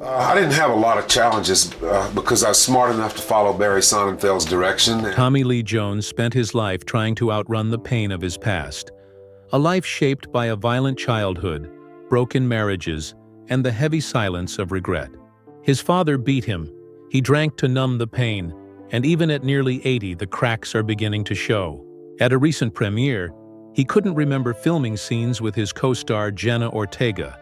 I didn't have a lot of challenges because I was smart enough to follow Barry Sonnenfeld's direction. Tommy Lee Jones spent his life trying to outrun the pain of his past. A life shaped by a violent childhood, broken marriages, and the heavy silence of regret. His father beat him. He drank to numb the pain, and even at nearly 80, the cracks are beginning to show. At a recent premiere, he couldn't remember filming scenes with his co-star Jenna Ortega,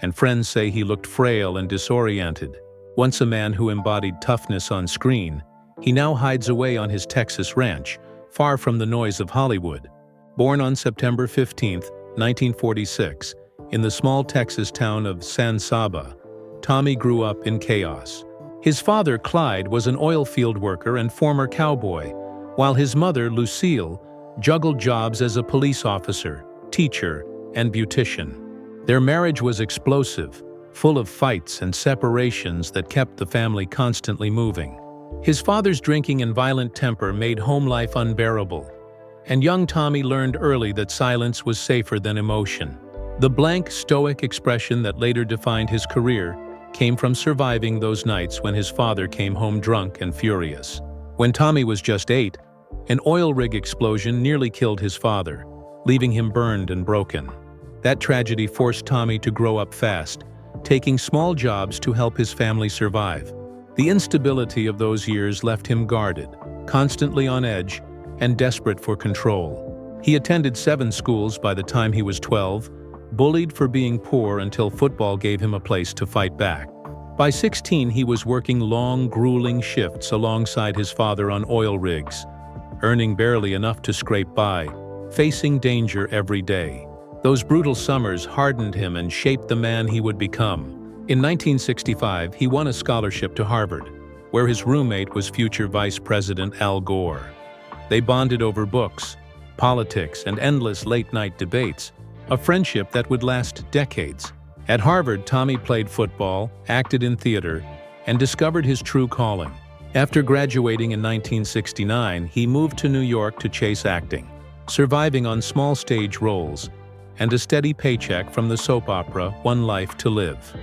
and friends say he looked frail and disoriented. Once a man who embodied toughness on screen, he now hides away on his Texas ranch, far from the noise of Hollywood. Born on September 15, 1946, in the small Texas town of San Saba, Tommy grew up in chaos. His father, Clyde, was an oil field worker and former cowboy, while his mother, Lucille, juggled jobs as a police officer, teacher, and beautician. Their marriage was explosive, full of fights and separations that kept the family constantly moving. His father's drinking and violent temper made home life unbearable, and young Tommy learned early that silence was safer than emotion. The blank, stoic expression that later defined his career came from surviving those nights when his father came home drunk and furious. When Tommy was just 8, an oil rig explosion nearly killed his father, leaving him burned and broken. That tragedy forced Tommy to grow up fast, taking small jobs to help his family survive. The instability of those years left him guarded, constantly on edge, and desperate for control. He attended 7 schools by the time he was 12, bullied for being poor until football gave him a place to fight back. By 16, he was working long, grueling shifts alongside his father on oil rigs, earning barely enough to scrape by, facing danger every day. Those brutal summers hardened him and shaped the man he would become. In 1965, he won a scholarship to Harvard, where his roommate was future Vice President Al Gore. They bonded over books, politics, and endless late-night debates, a friendship that would last decades. At Harvard, Tommy played football, acted in theater, and discovered his true calling. After graduating in 1969, he moved to New York to chase acting, surviving on small stage roles, and a steady paycheck from the soap opera One Life to Live.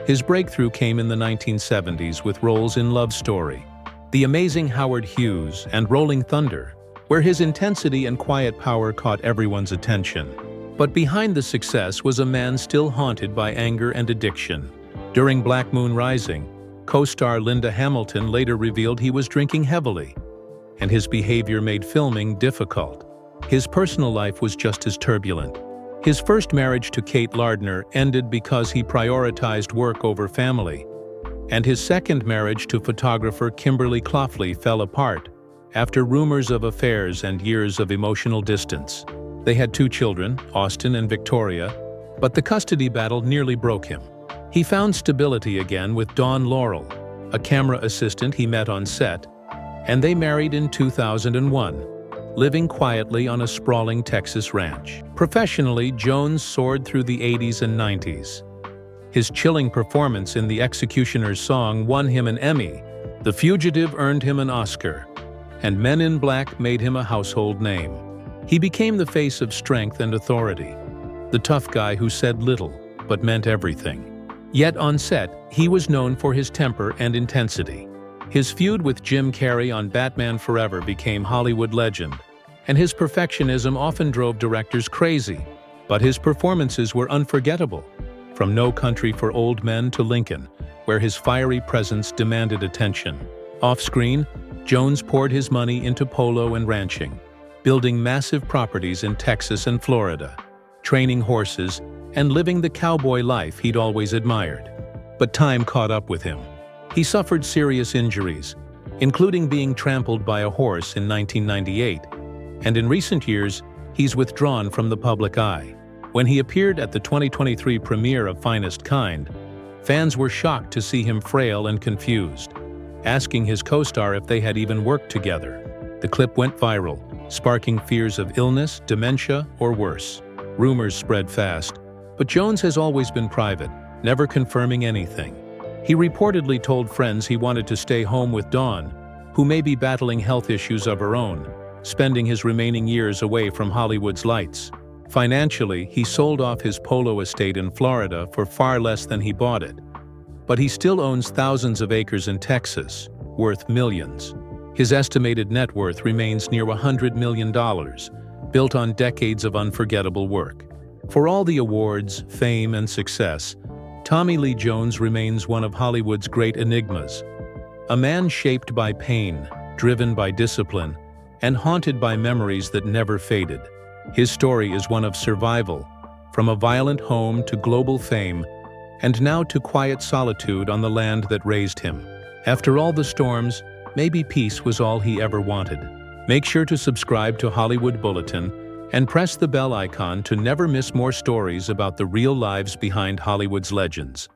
His breakthrough came in the 1970s with roles in Love Story, The Amazing Howard Hughes, and Rolling Thunder, where his intensity and quiet power caught everyone's attention. But behind the success was a man still haunted by anger and addiction. During Black Moon Rising, co-star Linda Hamilton later revealed he was drinking heavily, and his behavior made filming difficult. His personal life was just as turbulent. His first marriage to Kate Lardner ended because he prioritized work over family, and his second marriage to photographer Kimberly Clofley fell apart after rumors of affairs and years of emotional distance. They had 2 children, Austin and Victoria, but the custody battle nearly broke him. He found stability again with Dawn Laurel, a camera assistant he met on set, and they married in 2001. Living quietly on a sprawling Texas ranch. Professionally, Jones soared through the 80s and 90s. His chilling performance in The Executioner's Song won him an Emmy, The Fugitive earned him an Oscar, and Men in Black made him a household name. He became the face of strength and authority, the tough guy who said little but meant everything. Yet on set, he was known for his temper and intensity. His feud with Jim Carrey on Batman Forever became Hollywood legend, and his perfectionism often drove directors crazy, but his performances were unforgettable, from No Country for Old Men to Lincoln, where his fiery presence demanded attention. Off-screen, Jones poured his money into polo and ranching, building massive properties in Texas and Florida, training horses, and living the cowboy life he'd always admired. But time caught up with him. He suffered serious injuries, including being trampled by a horse in 1998, and in recent years, he's withdrawn from the public eye. When he appeared at the 2023 premiere of Finest Kind, fans were shocked to see him frail and confused, asking his co-star if they had even worked together. The clip went viral, sparking fears of illness, dementia, or worse. Rumors spread fast, but Jones has always been private, never confirming anything. He reportedly told friends he wanted to stay home with Dawn, who may be battling health issues of her own, spending his remaining years away from Hollywood's lights. Financially, he sold off his polo estate in Florida for far less than he bought it, but he still owns thousands of acres in Texas, worth millions. His estimated net worth remains near $100 million, built on decades of unforgettable work. For all the awards, fame, and success, Tommy Lee Jones remains one of Hollywood's great enigmas. A man shaped by pain, driven by discipline, and haunted by memories that never faded. His story is one of survival, from a violent home to global fame, and now to quiet solitude on the land that raised him. After all the storms, maybe peace was all he ever wanted. Make sure to subscribe to Hollywood Bulletin and press the bell icon to never miss more stories about the real lives behind Hollywood's legends.